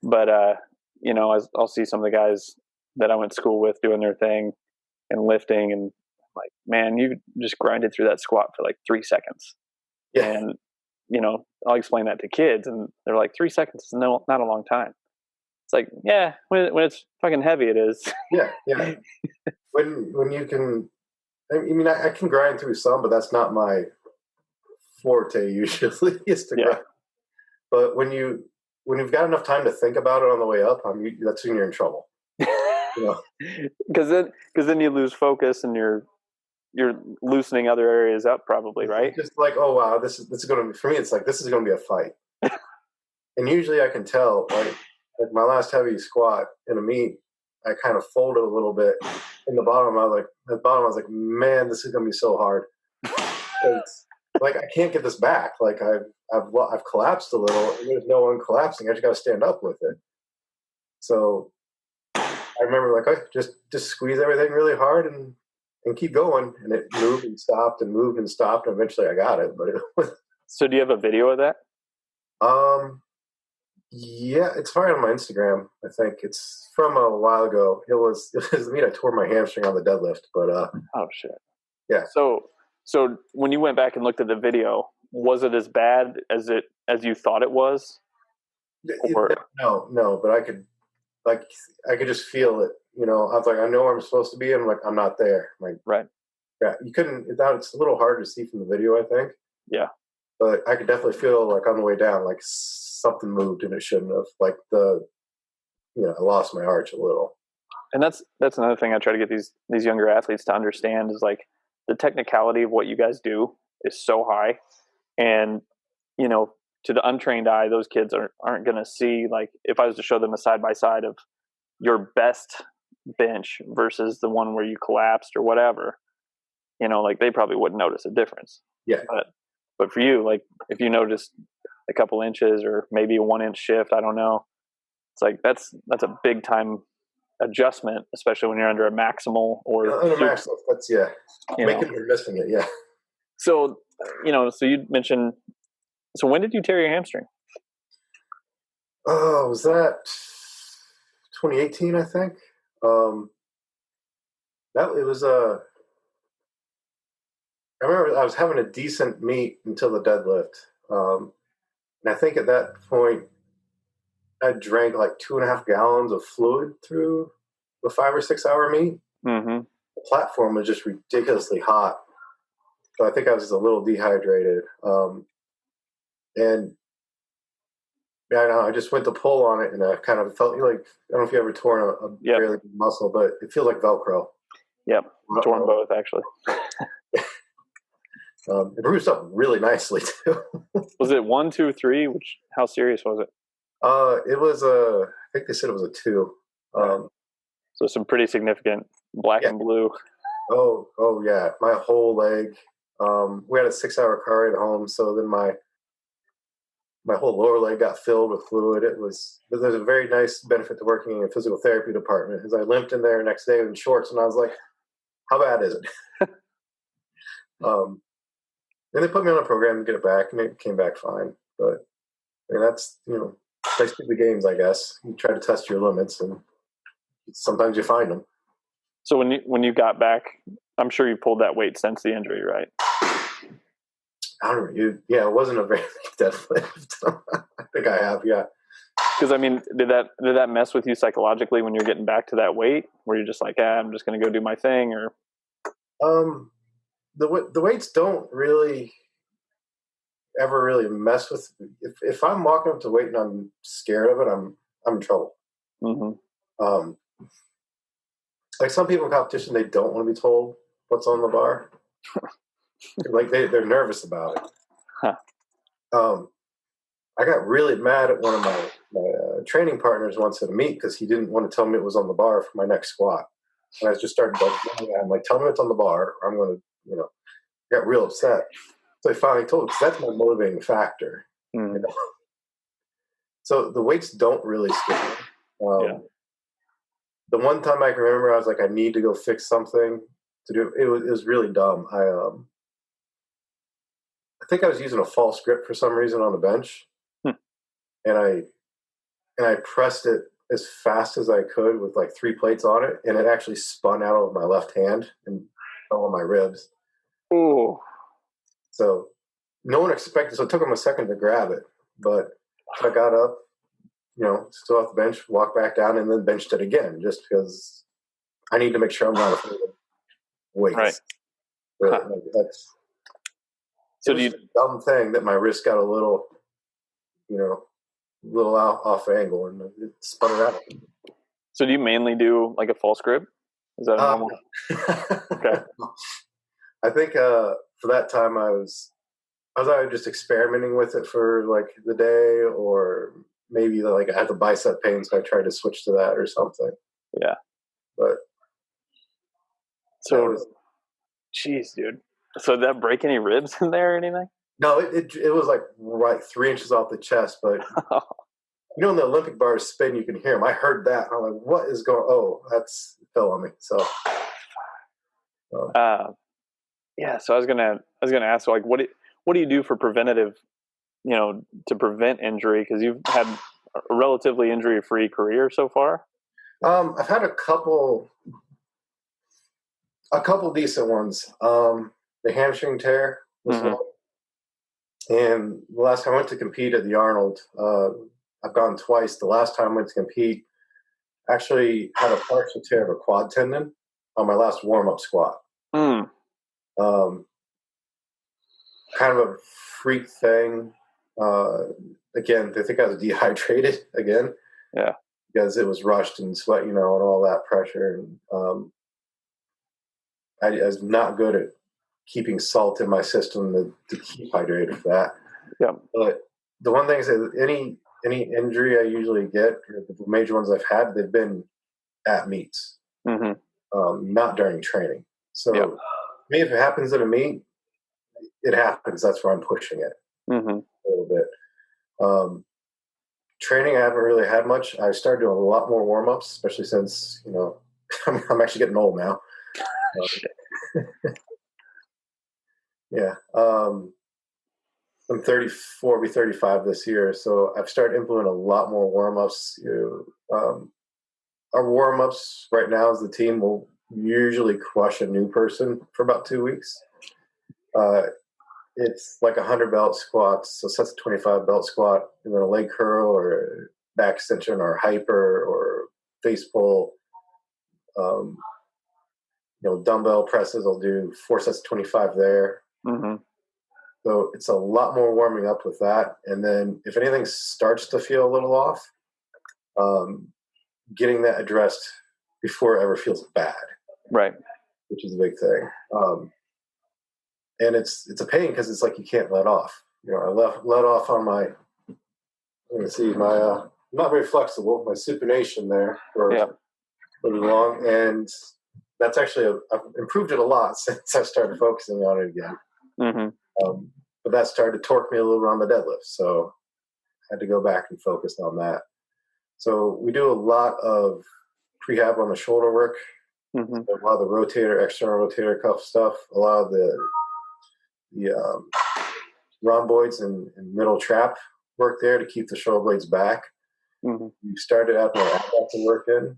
But I'll see some of the guys that I went to school with doing their thing and lifting, and man, you just grinded through that squat for 3 seconds. Yeah. And I'll explain that to kids, and they're like, 3 seconds is not a long time. It's when it's fucking heavy, it is. Yeah. when you can, I can grind through some, but that's not my forte usually. Is to grind. But when you've got enough time to think about it on the way up, that's when you're in trouble. Because then you lose focus and you're loosening other areas up, probably, right? Just oh wow, this is going to be, for me. It's this is going to be a fight, and usually I can tell. My last heavy squat in a meet, I kind of folded a little bit in the bottom. I was like, man, this is going to be so hard. It's I can't get this back. I've collapsed a little, and there's no one collapsing. I just got to stand up with it. So I remember just squeeze everything really hard and keep going, and it moved and stopped and moved and stopped, and eventually I got it. But it was. So do you have a video of that? Yeah, it's probably on my Instagram. I think it's from a while ago. It was the meet I tore my hamstring on the deadlift, but oh shit. Yeah. So when you went back and looked at the video, was it as bad as you thought it was? No, but I could just feel it. I was I know where I'm supposed to be. I'm I'm not there. Right. Yeah, you couldn't. It's a little hard to see from the video, I think. Yeah. But I could definitely feel on the way down, something moved and it shouldn't have. I lost my arch a little. And that's another thing I try to get these younger athletes to understand is the technicality of what you guys do is so high, and to the untrained eye, those kids aren't going to see if I was to show them a side by side of your best bench versus the one where you collapsed or whatever, they probably wouldn't notice a difference. Yeah. But for you, if you noticed a couple inches or maybe a 1 inch shift, I don't know. It's that's a big time adjustment, especially when you're under a maximal or under maximal. That's making or missing it. Yeah. So so you mentioned. So when did you tear your hamstring? Oh, was that 2018? I think. That it was a. I remember I was having a decent meet until the deadlift, and I think at that point I drank like 2.5 gallons of fluid through the 5 or 6 hour meet. Mm-hmm. The platform was just ridiculously hot, so I think I was just a little dehydrated. And yeah, I know I just went to pull on it, and I kind of felt like I don't know if you ever torn a Yep. fairly big muscle, but it feels like Velcro. Yep. Torn both actually. It bruised up really nicely too. Was it 1, 2, 3? How serious was it? It was a. I think they said it was a 2. So some pretty significant black and blue. Oh yeah, my whole leg. We had a 6 hour car ride home, so then my whole lower leg got filled with fluid. But there's a very nice benefit to working in a physical therapy department. As I limped in there next day in shorts, and I was like, "How bad is it?" And they put me on a program to get it back, and it came back fine. But I mean, that's play stupid games, I guess. You try to test your limits, and sometimes you find them. So when you got back, I'm sure you pulled that weight since the injury, right? I don't know. Yeah, it wasn't a very big deadlift. I think I have, yeah. Because I mean, did that mess with you psychologically when you're getting back to that weight? Where you're just like, I'm just going to go do my thing, or? The weights don't really ever really mess with. If I'm walking up to weight and I'm scared of it, I'm in trouble. Mm-hmm. Like some people in competition, they don't want to be told what's on the bar. Like they're nervous about it. Huh. I got really mad at one of my training partners once at a meet because he didn't want to tell me it was on the bar for my next squat. And I just started like, I'm like, tell me it's on the bar, or I'm going to, got real upset. So I finally told him, because that's my motivating factor. Mm. So the weights don't really scare me. Yeah. The one time I can remember, I was like, I need to go fix something to do. It was really dumb. I think I was using a false grip for some reason on the bench, and I pressed it as fast as I could with like 3 plates on it, and it actually spun out of my left hand and fell on my ribs. Oh. So no one expected. So it took him a second to grab it, but I got up, stood off the bench, walked back down, and then benched it again, just because I need to make sure I'm not afraid of weights. Right. Really, that's so a dumb thing that my wrist got a little, off angle, and it spun it out. So do you mainly do like a false grip? Is that a normal? Okay. I think for that time I was either just experimenting with it for like the day, or maybe like I had the bicep pain, so I tried to switch to that or something. Yeah. But so, jeez, dude. So did that break any ribs in there or anything? No, it was like right 3 inches off the chest, but in the Olympic bars spin, you can hear them. I heard that, and I'm like, "What is going?" Oh, that's fell on me. So, yeah. So I was gonna ask, like, what do you do for preventative, to prevent injury? Because you've had a relatively injury-free career so far. I've had a couple decent ones. The hamstring tear was one. And the last time I went to compete at the Arnold, I've gone twice. The last time I went to compete, actually had a partial tear of a quad tendon on my last warm-up squat. Mm. Kind of a freak thing. Again, they think I was dehydrated again. Yeah. Because it was rushed and sweat, and all that pressure. And I was not good at keeping salt in my system to keep hydrated for that. Yeah. But the one thing is that any injury I usually get, or the major ones I've had, they've been at meets, not during training. So me, if it happens at a meet, it happens. That's where I'm pushing it a little bit. Training, I haven't really had much. I started doing a lot more warm-ups, especially since, I'm actually getting old now. Yeah. I'm 34, I'll be 35 this year. So I've started implementing a lot more warm-ups. Our warm-ups right now as the team, we'll usually crush a new person for about 2 weeks. It's like 100 belt squats, so sets of 25 belt squat, and then a leg curl or a back extension or hyper or face pull. Dumbbell presses, I'll do 4 sets of 25 there. Mm-hmm. So it's a lot more warming up with that. And then if anything starts to feel a little off, getting that addressed before it ever feels bad. Right. Which is a big thing. And it's a pain because it's like you can't let off. I let off on my, let me see, my, I'm not very flexible, my supination there for a little long. And that's actually, I've improved it a lot since I started focusing on it again. Mm-hmm. But that started to torque me a little bit on the deadlift. So I had to go back and focus on that. So we do a lot of prehab on the shoulder work, mm-hmm. a lot of the rotator, external rotator cuff stuff, a lot of the rhomboids and middle trap work there to keep the shoulder blades back. Mm-hmm. We started out more adductor work in,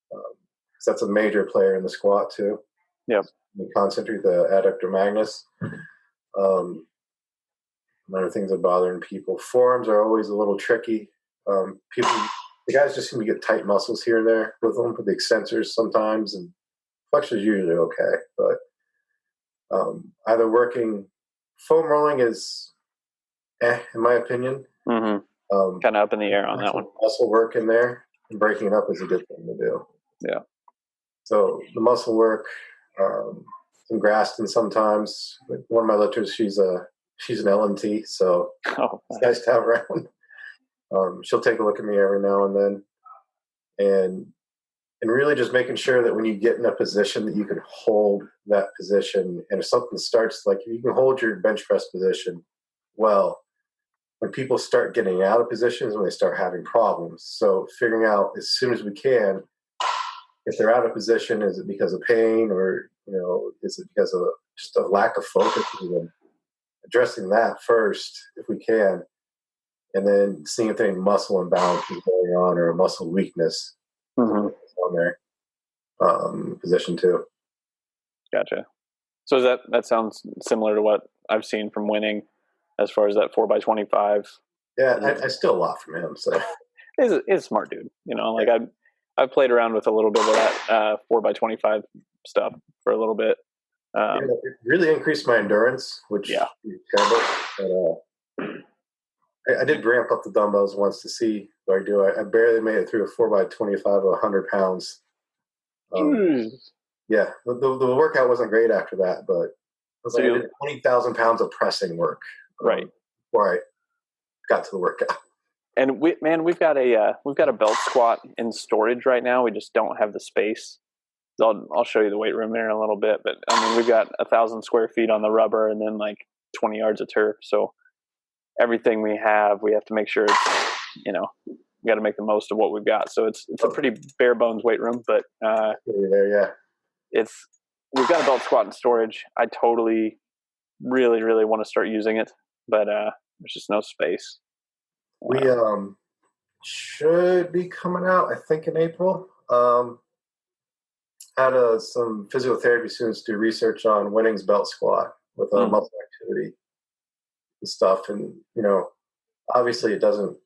because that's a major player in the squat too. Yep. We concentrate the adductor magnus. Other things that bothering people. Forearms are always a little tricky. The guys just seem to get tight muscles here and there with them, with the extensors sometimes, and flexors usually okay. But either working, foam rolling is, in my opinion. Mm-hmm. Kind of up in the air on that one. Muscle work in there and breaking it up is a good thing to do. Yeah. So the muscle work, some Graston sometimes. One of my lifters, she's an LMT, so it's nice to have around. She'll take a look at me every now and then, and really just making sure that when you get in a position that you can hold that position, and if something starts, like if you can hold your bench press position well, when people start getting out of positions, when they start having problems. So figuring out as soon as we can, if they're out of position, is it because of pain, or is it because of just a lack of focus? Addressing that first, if we can, and then seeing if any muscle imbalance is going on or a muscle weakness on their position too. Gotcha. So that sounds similar to what I've seen from Winning, as far as that 4x25. Yeah, I steal a lot from him. So he's a smart dude. Like I've played around with a little bit of that 4x25 stuff for a little bit. It really increased my endurance, which is terrible. But I did ramp up the dumbbells once to see what I do. I barely made it through a 4x25 of 100 pounds. Yeah, the workout wasn't great after that, but I did 20,000 pounds of pressing work before I got to the workout. And we've got a belt squat in storage right now. We just don't have the space. I'll show you the weight room there in a little bit, but I mean, we've got 1,000 square feet on the rubber and then like 20 yards of turf. So everything we have to make sure it's, we got to make the most of what we've got. So it's a pretty bare bones weight room, but we've got a belt squat in storage. I totally, really, really want to start using it, but there's just no space. We should be coming out, I think, in April. Had some physical therapy students do research on Winning's belt squat with muscle activity and stuff, and obviously it doesn't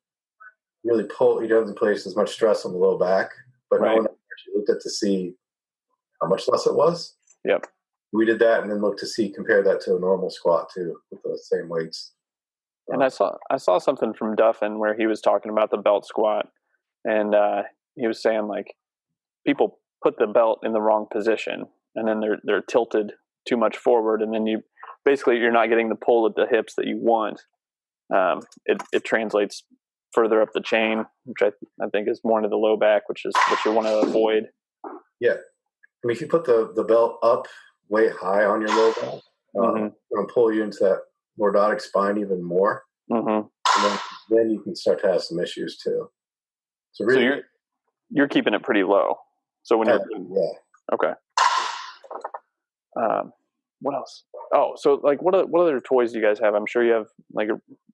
really pull. It doesn't place as much stress on the low back, but no one actually looked at to see how much less it was. Yep. We did that and then looked to see, compare that to a normal squat too with the same weights. And I saw something from Duffin where he was talking about the belt squat, and he was saying like people put the belt in the wrong position, and then they're tilted too much forward, and then you're not getting the pull at the hips that you want. It translates further up the chain, which I think is more into the low back, which is what you want to avoid. Yeah, I mean, if you put the belt up way high on your low back, it's going to pull you into that lordotic spine even more, and then you can start to have some issues too. So really, you're keeping it pretty low. So when you're okay. What else? Oh, so like what other toys do you guys have? I'm sure you have like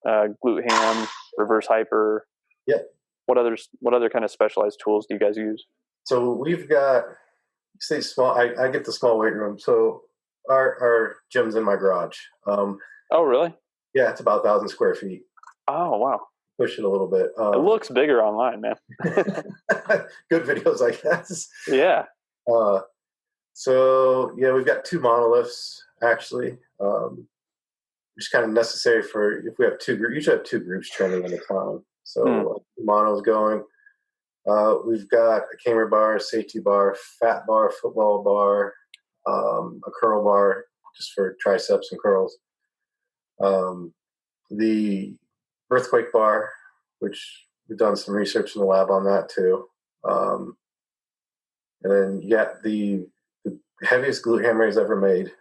a glute ham, reverse hyper. Yep. What other kind of specialized tools do you guys use? So we've got say small. I get the small weight room. So our gym's in my garage. Oh, really? Yeah, it's about 1,000 square feet. Oh, wow. Push it a little bit. It looks bigger online, man. Good videos, I guess. Yeah. So yeah, we've got 2 monoliths actually, which is kind of necessary for if we have two groups. Usually have 2 groups training in the time. So mono's going. We've got a camera bar, safety bar, fat bar, football bar, a curl bar just for triceps and curls. The earthquake bar, which we've done some research in the lab on that too. And then you got the heaviest glute hammer he's ever made.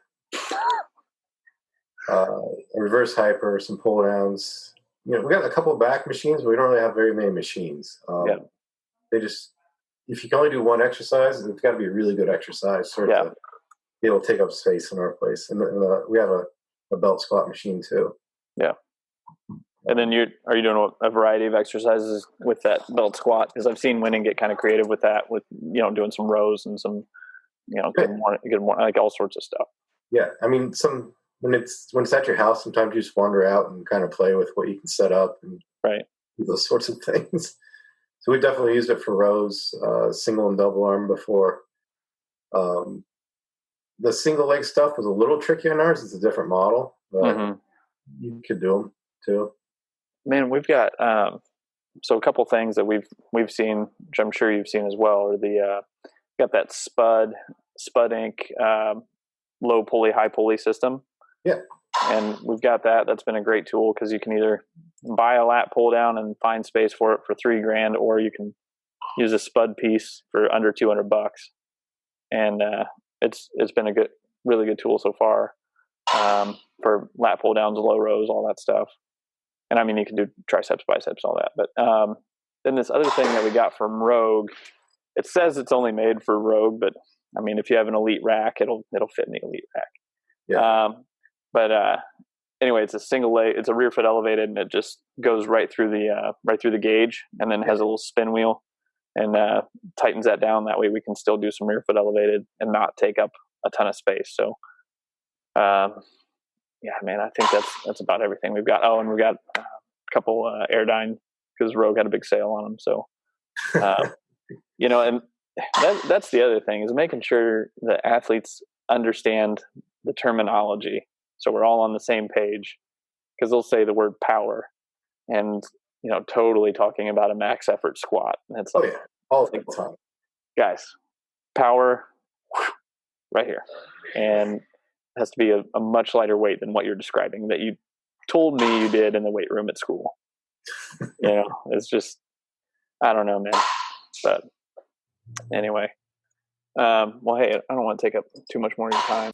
A reverse hyper, some pull downs. We got a couple of back machines, but we don't really have very many machines. They just, if you can only do one exercise, it's got to be a really good exercise to be able to take up space in our place. And we have a belt squat machine too. Yeah. And then are you doing a variety of exercises with that belt squat? Because I've seen women get kind of creative with that, with doing some rows and some good morning, like all sorts of stuff. Yeah, I mean, when it's at your house, sometimes you just wander out and kind of play with what you can set up and do those sorts of things. So we definitely used it for rows, single and double arm before. The single leg stuff was a little tricky on ours. It's a different model, but you could do them too. Man, we've got so a couple things that we've seen, which I'm sure you've seen as well, are got that Spud Inc. Low pulley, high pulley system. Yeah. And we've got that. That's been a great tool because you can either buy a lat pull down and find space for it for $3,000, or you can use a Spud piece for under $200. And it's been a really good tool so far for lat pull downs, low rows, all that stuff. And I mean, you can do triceps, biceps, all that. But then this other thing that we got from Rogue, it says it's only made for Rogue, but I mean, if you have an elite rack, it'll fit in the elite rack. Yeah. But anyway, it's a single leg. It's a rear foot elevated, and it just goes right through the gauge, and then has a little spin wheel, and tightens that down. That way, we can still do some rear foot elevated and not take up a ton of space. So, yeah, man, I think that's about everything we've got. Oh, and we got a couple Airdyne because Rogue had a big sale on them. So, and that's the other thing, is making sure that athletes understand the terminology, so we're all on the same page, because they'll say the word power and totally talking about a max effort squat, and it's like, all the time, guys, power right here, and it has to be a much lighter weight than what you're describing that you told me you did in the weight room at school. It's just, I don't know, man. But anyway, well, hey, I don't want to take up too much more of your time.